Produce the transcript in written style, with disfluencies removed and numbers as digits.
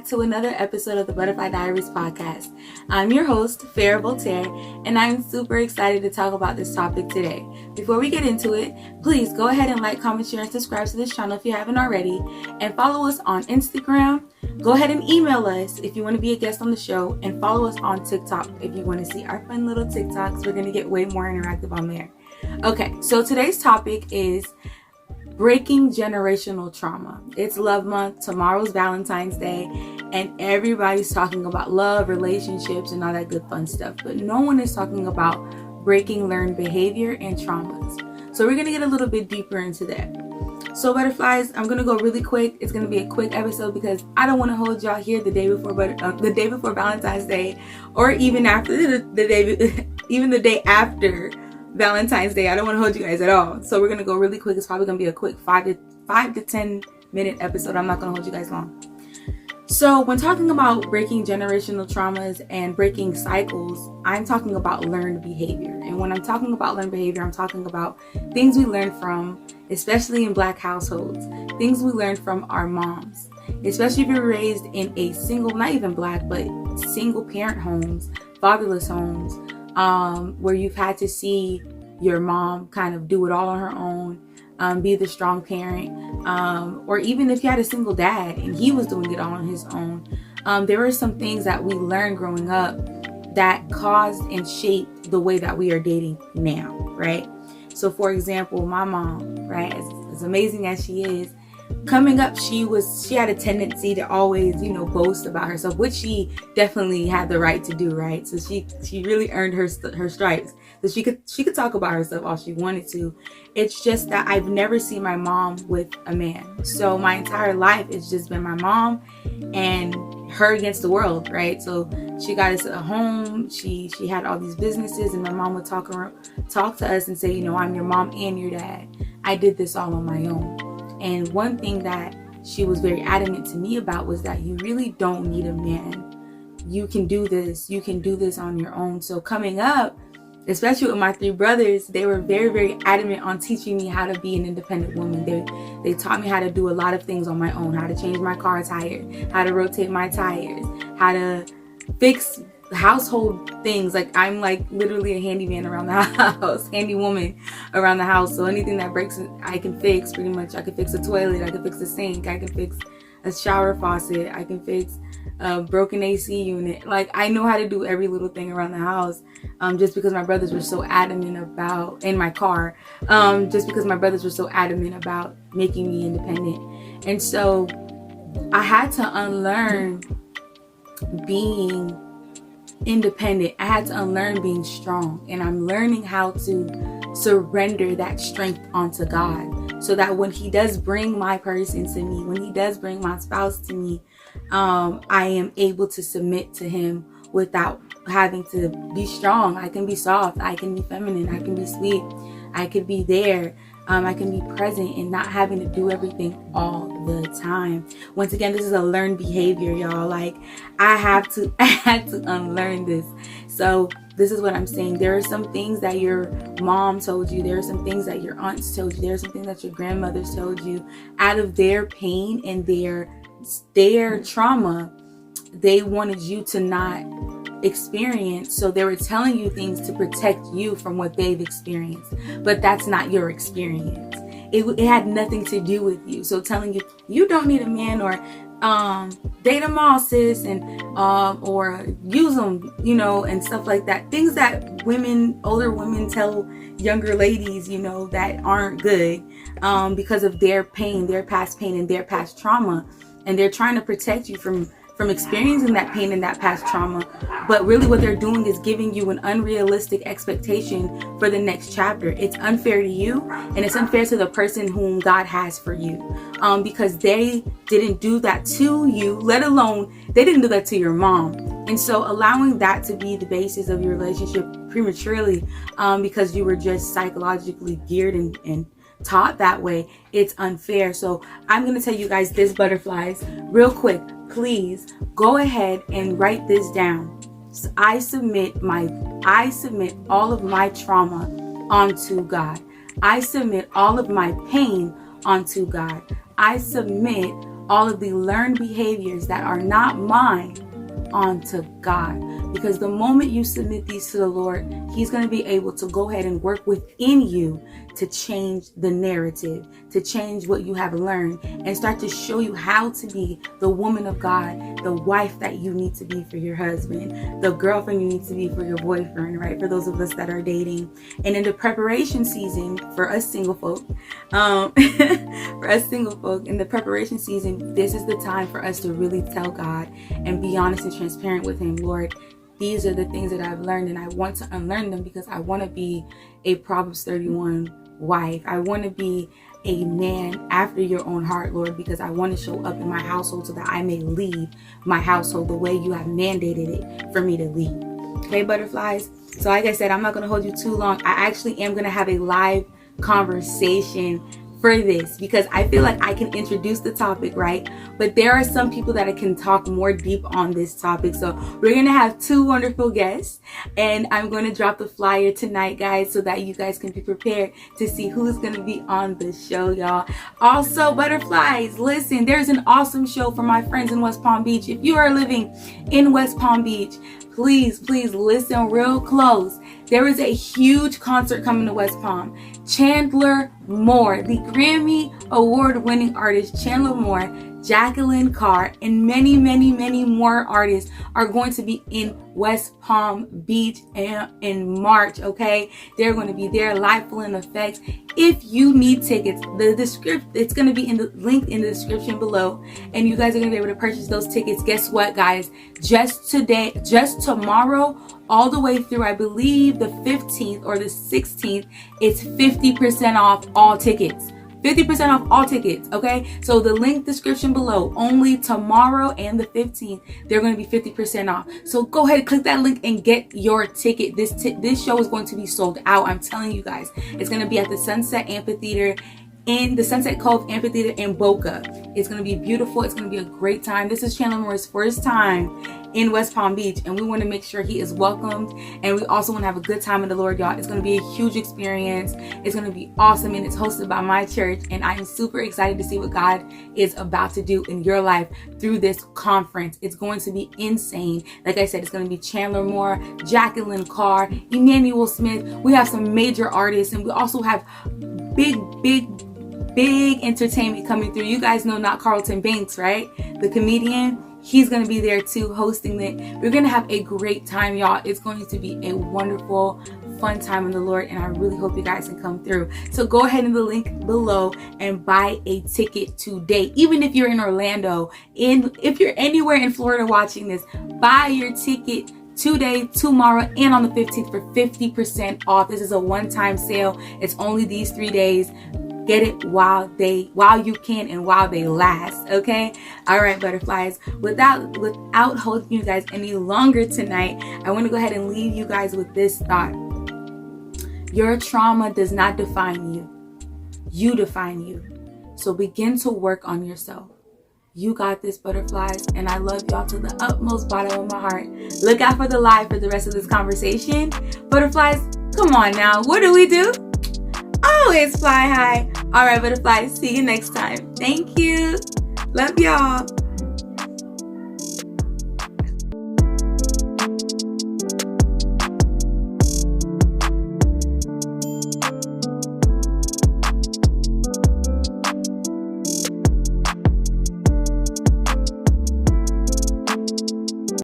back to another episode of the Butterfly Diaries podcast. I'm your host, Farrah Voltaire, and I'm super excited to talk about this topic today. Before we get into it, please go ahead and like, comment, share, and subscribe to this channel if you haven't already, and follow us on Instagram. Go ahead and email us if you want to be a guest on the show, and follow us on TikTok if you want to see our fun little TikToks. We're going to get way more interactive on there. Okay, so today's topic is breaking generational trauma. It's Love Month, tomorrow's Valentine's Day, and everybody's talking about love, relationships, and all that good fun stuff. But no one is talking about breaking learned behavior and traumas. So we're going to get a little bit deeper into that. So butterflies, I'm going to go really quick. It's going to be a quick episode because I don't want to hold y'all here the day before Valentine's Day, or even after the day after Valentine's Day. I don't want to hold you guys at all. So we're going to go really quick. It's probably going to be a quick 5 to 10 minute episode. I'm not going to hold you guys long. So when talking about breaking generational traumas and breaking cycles, I'm talking about learned behavior. And when I'm talking about learned behavior, I'm talking about things we learn from, especially in Black households, things we learned from our moms, especially if you're raised in a single, not even Black, but single parent homes, fatherless homes, where you've had to see your mom kind of do it all on her own, be the strong parent, or even if you had a single dad and he was doing it all on his own. There were some things that we learned growing up that caused and shaped the way that we are dating now, right? So for example, my mom, right, as amazing as she is, coming up, she had a tendency to always, boast about herself, which she definitely had the right to do, right? So she really earned her stripes. So she could talk about herself all she wanted to. It's just that I've never seen my mom with a man. So my entire life, it's just been my mom and her against the world, right? So she got us a home. She had all these businesses, and my mom would talk to us and say, I'm your mom and your dad. I did this all on my own. And one thing that she was very adamant to me about was that you really don't need a man. You can do this. You can do this on your own. So coming up, especially with my 3 brothers, they were very, very adamant on teaching me how to be an independent woman. They taught me how to do a lot of things on my own, how to change my car tire, how to rotate my tires, how to fix household things. Like I'm literally a handyman around the house, handy woman around the house. So anything that breaks, I can fix pretty much. I can fix a toilet, I can fix a sink, I can fix a shower faucet, I can fix a broken AC unit. I know how to do every little thing around the house, just because my brothers were so adamant about, in my car, just because my brothers were so adamant about making me independent. And so I had to unlearn being independent. I had to unlearn being strong, and I'm learning how to surrender that strength onto God, so that when he does bring my person to me, when he does bring my spouse to me, I am able to submit to him without having to be strong. I can be soft, I can be feminine, I can be sweet, I could be there, I can be present, and not having to do everything all the time. Once again, this is a learned behavior, y'all. I had to unlearn this. So this is what I'm saying. There are some things that your mom told you. There are some things that your aunts told you. There are some things that your grandmothers told you. Out of their pain and their trauma, they wanted you to not experience. So they were telling you things to protect you from what they've experienced. But that's not your experience. It had nothing to do with you. So telling you, you don't need a man, or date them all, sis, and or use them, and stuff like that. Things that older women tell younger ladies, that aren't good, because of their pain, their past pain, and their past trauma, and they're trying to protect you from experiencing that pain and that past trauma. But really what they're doing is giving you an unrealistic expectation for the next chapter. It's unfair to you, and it's unfair to the person whom God has for you, because they didn't do that to you, let alone they didn't do that to your mom. And so allowing that to be the basis of your relationship prematurely, because you were just psychologically geared and taught that way, it's unfair. So I'm going to tell you guys this, butterflies, real quick. Please go ahead and write this down. So I submit all of my trauma onto God. I submit all of my pain onto God. I submit all of the learned behaviors that are not mine onto God. Because the moment you submit these to the Lord, He's going to be able to go ahead and work within you to change the narrative, to change what you have learned, and start to show you how to be the woman of God, the wife that you need to be for your husband, the girlfriend you need to be for your boyfriend, right? For those of us that are dating. And in the preparation season for us single folk, in the preparation season, this is the time for us to really tell God and be honest and transparent with Him. Lord, these are the things that I've learned, and I want to unlearn them because I want to be a Proverbs 31 wife. I want to be a man after your own heart, Lord, because I want to show up in my household so that I may lead my household the way you have mandated it for me to lead. Okay, butterflies? So like I said, I'm not going to hold you too long. I actually am going to have a live conversation for this because I feel like I can introduce the topic, right? But there are some people that I can talk more deep on this topic. So we're going to have 2 wonderful guests, and I'm going to drop the flyer tonight, guys, so that you guys can be prepared to see who's going to be on the show, y'all. Also, butterflies, listen, there's an awesome show for my friends in West Palm Beach. If you are living in West Palm Beach, please listen real close. There is a huge concert coming to West Palm. Chandler Moore, the Grammy award-winning artist Chandler Moore, Jacqueline Carr, and many more artists are going to be in West Palm Beach in March, okay? They're going to be there, live full in effect. If you need tickets, it's going to be in the link in the description below, and you guys are going to be able to purchase those tickets. Guess what, guys? Just tomorrow, all the way through, I believe, the 15th or the 16th, it's 50% off all tickets. 50% off all tickets, okay? So the link description below, only tomorrow and the 15th, they're going to be 50% off. So go ahead and click that link and get your ticket. This show is going to be sold out. I'm telling you guys. It's going to be at the Sunset Amphitheater in the Sunset Cove Amphitheater in Boca. It's going to be beautiful. It's going to be a great time. This is Chandler Moore's first time in West Palm Beach, and we want to make sure he is welcomed, and we also want to have a good time in the Lord, y'all. It's going to be a huge experience. It's going to be awesome, and it's hosted by my church, and I am super excited to see what God is about to do in your life through this conference. It's going to be insane. Like I said, it's going to be Chandler Moore, Jacqueline Carr, Emmanuel Smith. We have some major artists, and we also have big entertainment coming through. You guys know Not Carlton Banks, right? The comedian. He's going to be there too, hosting it. We're going to have a great time, y'all. It's going to be a wonderful, fun time in the Lord, and I really hope you guys can come through. So go ahead in the link below and buy a ticket today. Even if you're in Orlando, if you're anywhere in Florida watching this, buy your ticket today, tomorrow, and on the 15th for 50% off. This is a one-time sale. It's only these 3 days. Get it while you can and while they last, okay? All right, butterflies. Without holding you guys any longer tonight, I want to go ahead and leave you guys with this thought. Your trauma does not define you. You define you. So begin to work on yourself. You got this, butterflies, and I love y'all to the utmost bottom of my heart. Look out for the live for the rest of this conversation. Butterflies, come on now. What do we do? Always fly high. All right, butterflies. See you next time. Thank you. Love y'all.